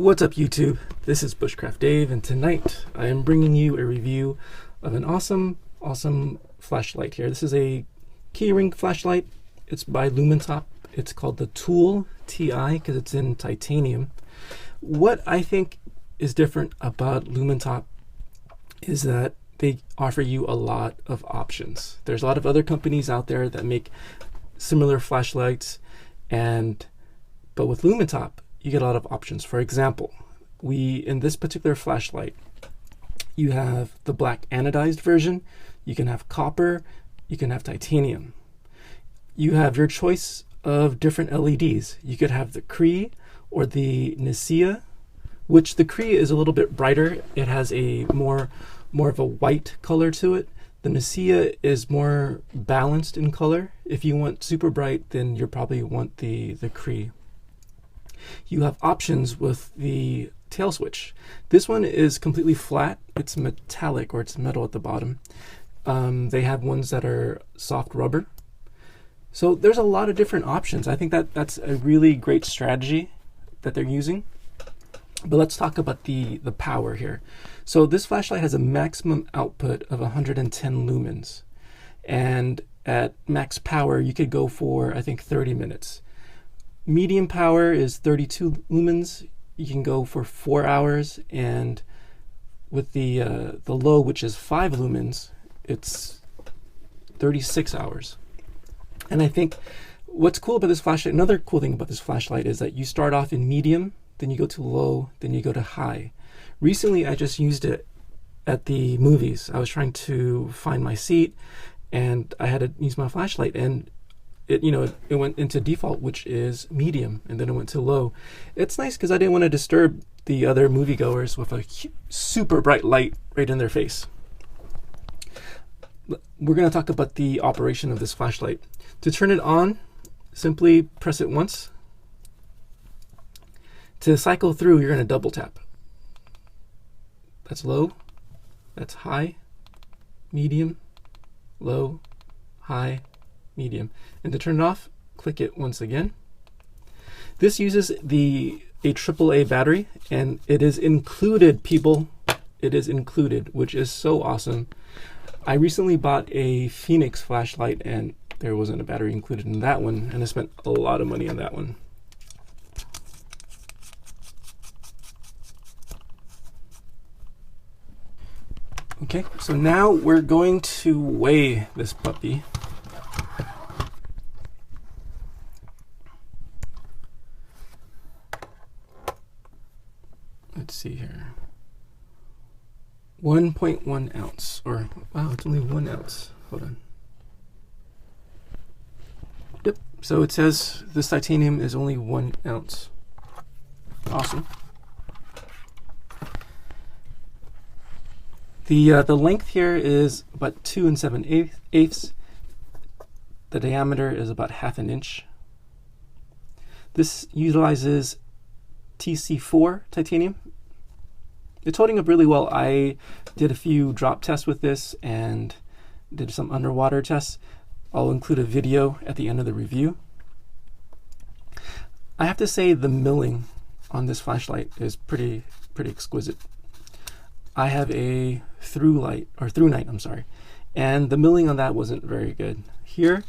What's up YouTube? This is Bushcraft Dave, and tonight I am bringing you a review of an awesome flashlight here. This is a keyring flashlight. It's by Lumintop. It's called the Tool TI because it's in titanium. What I think is different about Lumintop is that they offer you a lot of options. There's a lot of other companies out there that make similar flashlights, but with Lumintop you get a lot of options. For example, in this particular flashlight, you have the black anodized version, you can have copper, you can have titanium. You have your choice of different LEDs. You could have the Cree or the Nicia, which the Cree is a little bit brighter. It has a more of a white color to it. The Nicia is more balanced in color. If you want super bright, then you probably want the Cree. You have options with the tail switch. This one is completely flat. It's metallic, or it's metal at the bottom. They have ones that are soft rubber. So there's a lot of different options. I think that's a really great strategy that they're using. But let's talk about the power here. So this flashlight has a maximum output of 110 lumens. And at max power, you could go for, I think, 30 minutes. Medium power is 32 lumens. You can go for 4 hours, and with the low, which is 5 lumens, it's 36 hours. And I think what's cool about this flashlight, another cool thing about this flashlight, is that you start off in medium, then you go to low, then you go to high. Recently, I just used it at the movies. I was trying to find my seat, and I had to use my flashlight, and it went into default, which is medium, and then it went to low. It's nice because I didn't want to disturb the other moviegoers with a super bright light right in their face. We're going to talk about the operation of this flashlight. To turn it on, simply press it once. To cycle through, you're going to double tap. That's low, that's high, medium, low, high, medium. And to turn it off, click it once again. This uses a AAA battery, and it is included, people. It is included, which is so awesome. I recently bought a Fenix flashlight, and there wasn't a battery included in that one, and I spent a lot of money on that one. Okay, so now we're going to weigh this puppy. Let's see here. 1.1 ounce, or wow, it's only 1 ounce. Hold on. Yep. So it says this titanium is only 1 ounce. Awesome. The length here is about 2 7/8. The diameter is about 1/2 inch. This utilizes TC4 titanium. It's holding up really well. I did a few drop tests with this and did some underwater tests. I'll include a video at the end of the review. I have to say the milling on this flashlight is pretty exquisite. I have a thrunite, I'm sorry, and the milling on that wasn't very good. Here,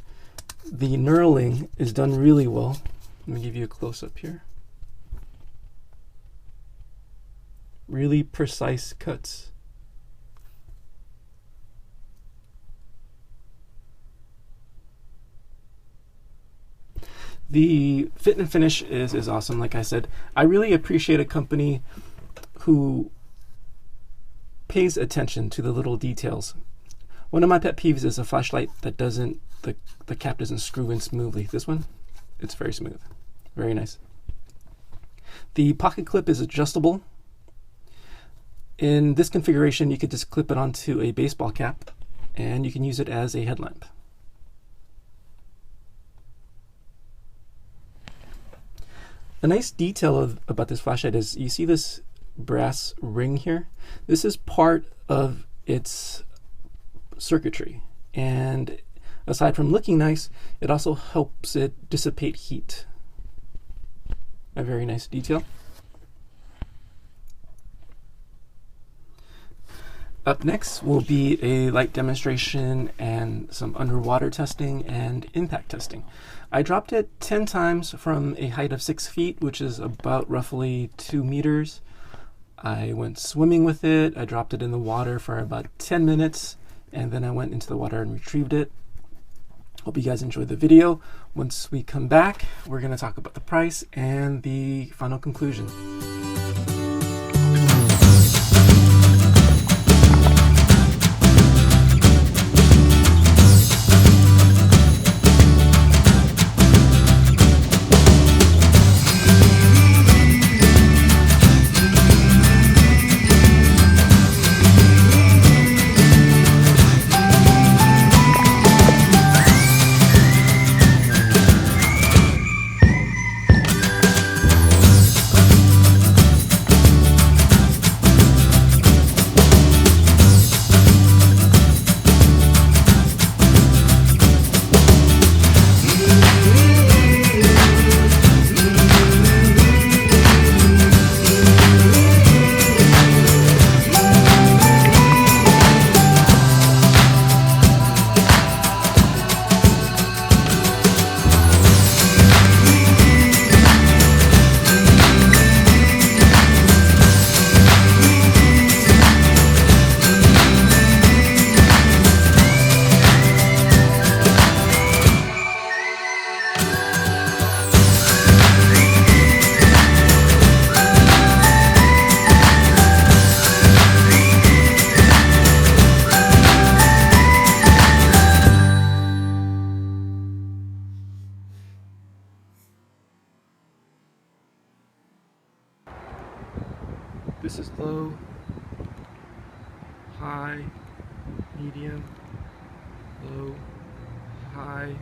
the knurling is done really well. Let me give you a close-up here. Really precise cuts. The fit and finish is awesome. Like I said, I really appreciate a company who pays attention to the little details. One of my pet peeves is a flashlight that the cap doesn't screw in smoothly. This one, it's very smooth. Very nice. The pocket clip is adjustable. In this configuration, you could just clip it onto a baseball cap, and you can use it as a headlamp. A nice detail about this flashlight is you see this brass ring here. This is part of its circuitry, and aside from looking nice, it also helps it dissipate heat. A very nice detail. Up next will be a light demonstration and some underwater testing and impact testing. I dropped it 10 times from a height of 6 feet, which is about roughly 2 meters. I went swimming with it. I dropped it in the water for about 10 minutes, and then I went into the water and retrieved it. Hope you guys enjoyed the video. Once we come back, we're going to talk about the price and the final conclusion. This is low, high, medium, low, high.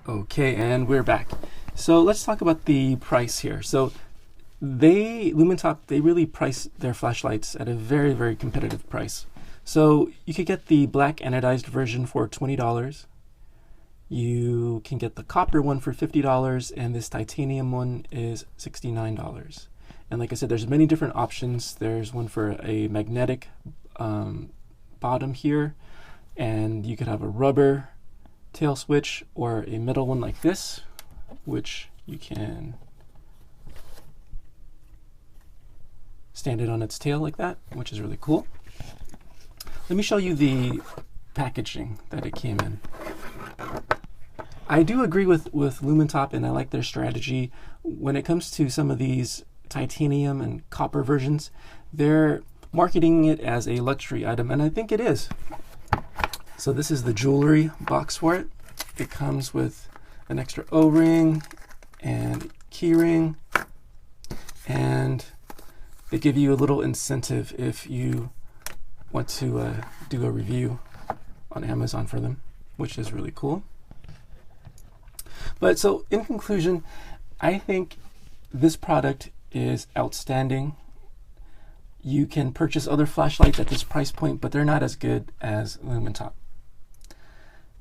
Okay, and we're back. So let's talk about the price here. So Lumintop, they really price their flashlights at a very, very competitive price. So you could get the black anodized version for $20. You can get the copper one for $50, and this titanium one is $69. And like I said, there's many different options. There's one for a magnetic bottom here, and you could have a rubber tail switch or a metal one like this, which you can stand it on its tail like that, which is really cool. Let me show you the packaging that it came in. I do agree with Lumintop, and I like their strategy. When it comes to some of these titanium and copper versions, they're marketing it as a luxury item, and I think it is. So this is the jewelry box for it. It comes with an extra O-ring and key ring, and they give you a little incentive if you want to do a review on Amazon for them, which is really cool. But so in conclusion, I think this product is outstanding. You can purchase other flashlights at this price point, but they're not as good as Lumintop.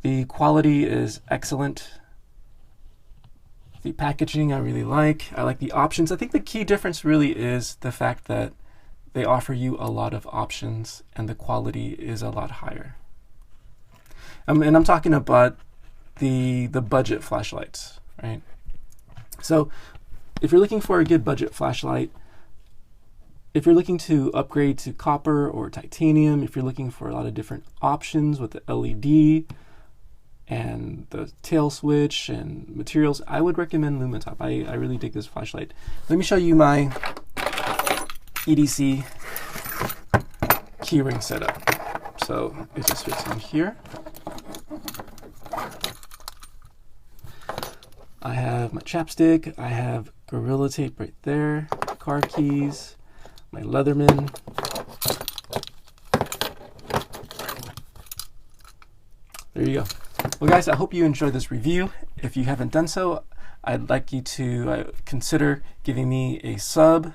The quality is excellent. The packaging I really like. I like the options. I think the key difference really is the fact that they offer you a lot of options and the quality is a lot higher. And I'm talking about the budget flashlights, right? So if you're looking for a good budget flashlight, if you're looking to upgrade to copper or titanium, if you're looking for a lot of different options with the LED and the tail switch and materials, I would recommend Lumintop. I really dig this flashlight. Let me show you my EDC keyring setup. So it just fits in here. I have my chapstick, I have Gorilla Tape right there, car keys, my Leatherman. There you go. Well guys, I hope you enjoyed this review. If you haven't done so, I'd like you to consider giving me a sub,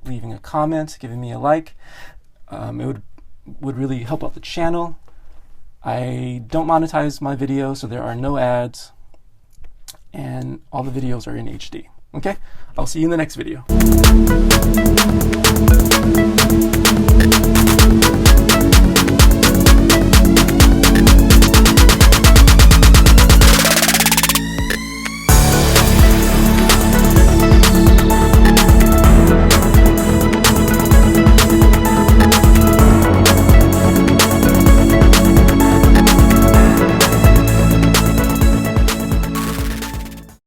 leaving a comment, giving me a like. It would really help out the channel. I don't monetize my videos, so there are no ads. and all the videos are in HD. Okay? I'll see you in the next video.